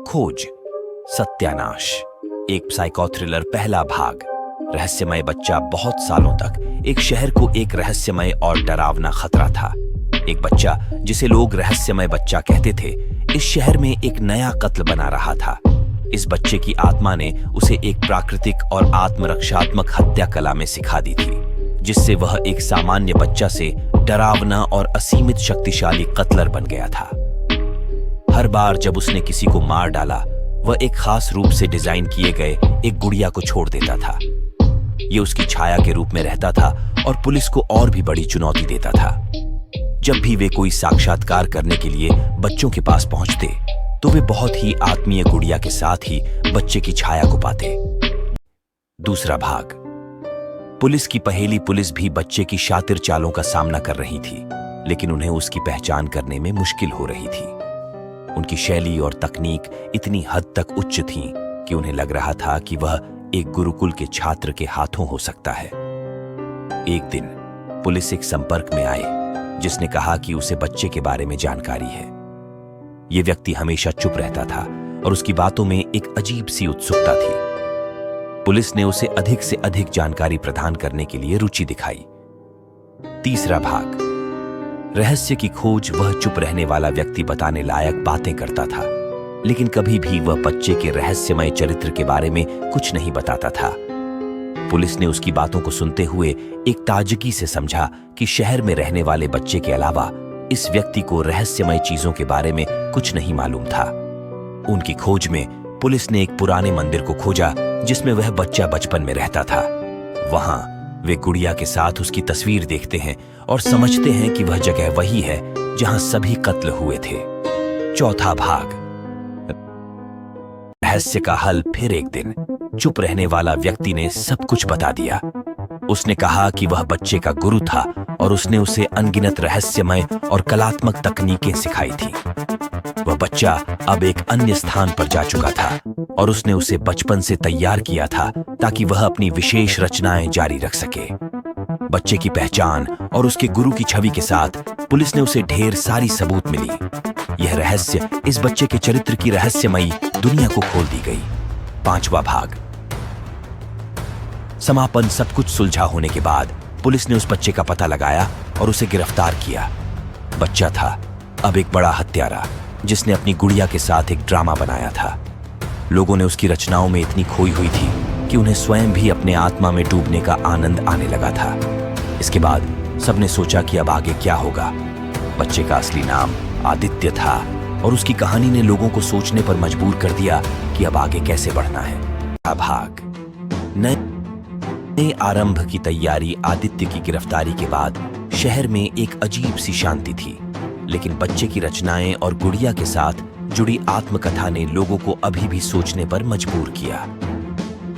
खोज, सत्यानाश, एक साइको थ्रिलर पहला भाग। रहस्यमय बच्चा। बहुत सालों तक एक शहर को एक रहस्यमय और डरावना खतरा था। एक बच्चा जिसे लोग रहस्यमय बच्चा कहते थे, इस शहर में एक नया कत्ल बना रहा था। इस बच्चे की आत्मा ने उसे एक प्राकृतिक और आत्मरक्षात्मक हत्या कला में सिखा दी थी, जिससे वह एक सामान्य बच्चा से डरावना और असीमित शक्तिशाली कत्लर बन गया था। हर बार जब उसने किसी को मार डाला, वह एक खास रूप से डिजाइन किए गए एक गुड़िया को छोड़ देता था। यह उसकी छाया के रूप में रहता था और पुलिस को और भी बड़ी चुनौती देता था। जब भी वे कोई साक्षात्कार करने के लिए बच्चों के पास पहुंचते, तो वे बहुत ही आत्मीय गुड़िया के साथ ही बच्चे की छाया को पाते। दूसरा भाग। पुलिस की पहेली। पुलिस भी बच्चे की शातिर चालों का सामना कर रही थी, लेकिन उन्हें उसकी पहचान करने में मुश्किल हो रही थी। उनकी शैली और तकनीक इतनी हद तक उच्च थी कि उन्हें लग रहा था कि वह एक गुरुकुल के छात्र के हाथों हो सकता है। एक दिन पुलिस एक संपर्क में आए, जिसने कहा कि उसे बच्चे के बारे में जानकारी है। यह व्यक्ति हमेशा चुप रहता था और उसकी बातों में एक अजीब सी उत्सुकता थी। पुलिस ने उसे अधिक से अधिक जानकारी प्रदान करने के लिए रुचि दिखाई। तीसरा भाग। रहस्य की खोज। वह चुप रहने वाला व्यक्ति बताने लायक बातें करता था, लेकिन कभी भी वह बच्चे के रहस्यमय चरित्र के बारे में कुछ नहीं बताता था। पुलिस ने उसकी बातों को सुनते हुए एक ताजगी से समझा कि शहर में रहने वाले बच्चे के अलावा इस व्यक्ति को रहस्यमय चीजों के बारे में कुछ नहीं मालूम था। उनकी खोज में पुलिस ने एक पुराने मंदिर को खोजा, जिसमें वह बच्चा बचपन में रहता था। वहां वे गुड़िया के साथ उसकी तस्वीर देखते हैं और समझते हैं कि वह जगह वही है जहां सभी कत्ल हुए थे। चौथा भाग। रहस्य का हल। फिर एक दिन चुप रहने वाला व्यक्ति ने सब कुछ बता दिया। उसने कहा कि वह बच्चे का गुरु था और उसने उसे अनगिनत रहस्यमय और कलात्मक तकनीकें सिखाई थी। वह बच्चा अब एक अन्य स्थान पर जा चुका था और उसने उसे बचपन से तैयार किया था ताकि वह अपनी विशेष रचनाएं जारी रख सके। बच्चे की पहचान और उसके गुरु की छवि के साथ पुलिस ने उसे ढेर सारी सबूत मिली। यह रहस्य इस बच्चे के चरित्र की रहस्यमयी दुनिया को खोल दी गई। पांचवा भाग। समापन। सब कुछ सुलझा होने के बाद पुलिस ने उस बच्चे का पता लगाया और उसे गिरफ्तार किया। बच्चा था अब एक बड़ा हत्यारा, जिसने अपनी गुड़िया के साथ एक ड्रामा बनाया था। लोगों ने उसकी रचनाओं में इतनी खोई हुई थी कि उन्हें स्वयं भी अपने आत्मा में डूबने का आनंद आने लगा था। इसके बाद सबने सोचा कि अब आगे क्या होगा। बच्चे का असली नाम आदित्य था और उसकी कहानी ने लोगों को सोचने पर मजबूर कर दिया कि अब आगे कैसे बढ़ना है। भाग। नए आरंभ की तैयारी। आदित्य की गिरफ्तारी के बाद शहर में एक अजीब सी शांति थी, लेकिन बच्चे की रचनाएं और गुड़िया के साथ जुड़ी आत्मकथा ने लोगों को अभी भी सोचने पर मजबूर किया।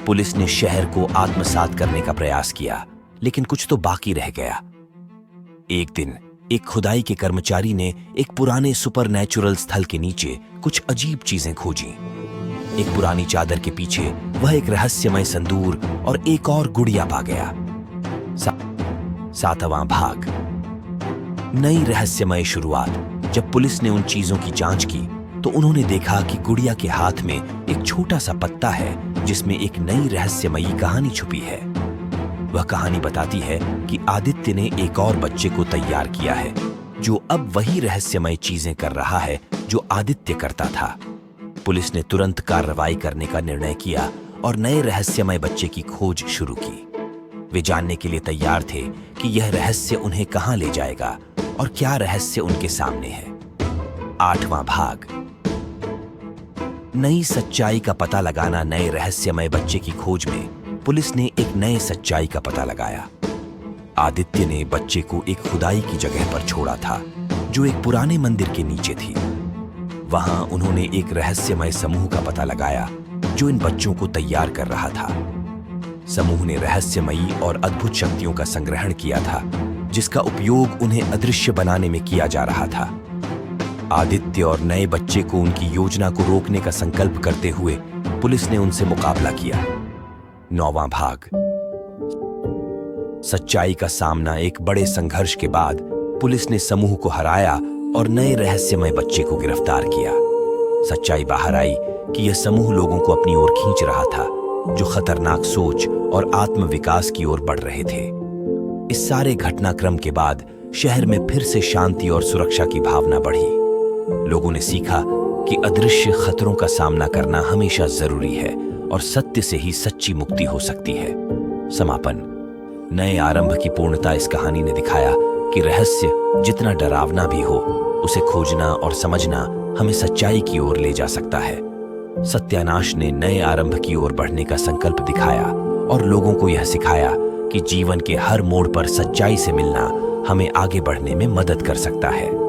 पुलिस ने शहर को आत्मसात करने का प्रयास किया, लेकिन कुछ तो बाकी रह गया। एक दिन एक खुदाई के कर्मचारी ने एक पुराने सुपरनैचुरल स्थल के नीचे कुछ अजीब चीजें खोजी। एक पुरानी चादर के पीछे वह एक रहस्यमय संदूर और एक और गुड़िया पा गया। सातवां भाग। नई रहस्यमय शुरुआत। जब पुलिस ने उन चीजों की जांच की, तो उन्होंने देखा कि गुड़िया के हाथ में एक छोटा सा पत्ता है, जिसमें एक नई रहस्यमयी कहानी छुपी है। वह कहानी बताती है कि आदित्य ने एक और बच्चे को तैयार किया है, जो अब वही रहस्यमय चीजें कर रहा है जो आदित्य करता था। पुलिस ने तुरंत कार्रवाई करने का निर्णय किया और नए रहस्यमय बच्चे की खोज शुरू की। वे जानने के लिए तैयार थे कि यह रहस्य उन्हें कहां ले जाएगा और क्या रहस्य उनके सामने है। आठवां भाग। नई सच्चाई का पता लगाना। नए रहस्यमय बच्चे की खोज में पुलिस ने एक नए सच्चाई का पता लगाया। आदित्य ने बच्चे को एक खुदाई की जगह पर छोड़ा था, जो एक पुराने मंदिर के नीचे थी। वहां उन्होंने एक रहस्यमय समूह का पता लगाया, जो इन बच्चों को तैयार कर रहा था। समूह ने रहस्यमयी और अद्भुत शक्तियों का संग्रहण किया था, जिसका उपयोग उन्हें अदृश्य बनाने में किया जा रहा था। आदित्य और नए बच्चे को उनकी योजना को रोकने का संकल्प करते हुए पुलिस ने उनसे मुकाबला किया। नौवां भाग। सच्चाई का सामना। एक बड़े संघर्ष के बाद पुलिस ने समूह को हराया और नए रहस्यमय बच्चे को गिरफ्तार किया। सच्चाई बाहर आई कि यह समूह लोगों को अपनी ओर खींच रहा था, जो खतरनाक सोच और आत्मविकास की ओर बढ़ रहे थे। इस सारे घटनाक्रम के बाद शहर में फिर से शांति और सुरक्षा की भावना बढ़ी। लोगों ने सीखा कि अदृश्य खतरों का सामना करना हमेशा जरूरी है और सत्य से ही सच्ची मुक्ति हो सकती है। समापन। नए आरंभ की पूर्णता इस कहानी ने दिखाया कि रहस्य जितना डरावना भी हो, उसे खोजना और समझना हमें सच्चाई की ओर ले जा सकता है। सत्यानाश ने नए आरंभ की ओर बढ़ने का संकल्प दिखाया और लोगों को यह सिखाया कि जीवन के हर मोड़ पर सच्चाई से मिलना हमें आगे बढ़ने में मदद कर सकता है।